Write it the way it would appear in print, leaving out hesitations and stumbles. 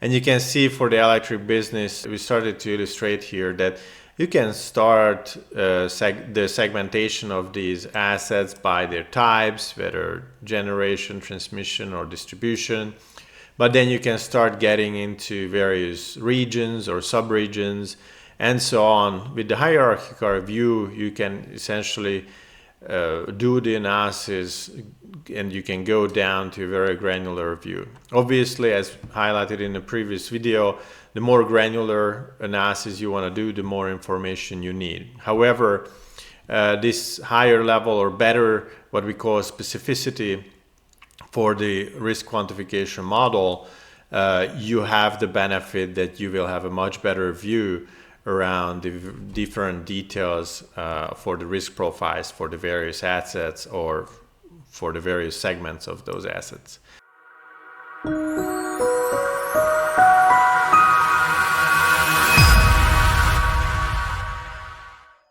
And you can see for the electric business, we started to illustrate here that you can start the segmentation of these assets by their types, whether generation, transmission, or distribution. But then you can start getting into various regions or subregions and so on. With the hierarchical view, you can essentially do the analysis and you can go down to a very granular view. Obviously, as highlighted in the previous video, the more granular analysis you want to do, the more information you need. However, this higher level or better, what we call specificity for the risk quantification model, you have the benefit that you will have a much better view around the different details for the risk profiles for the various assets or for the various segments of those assets.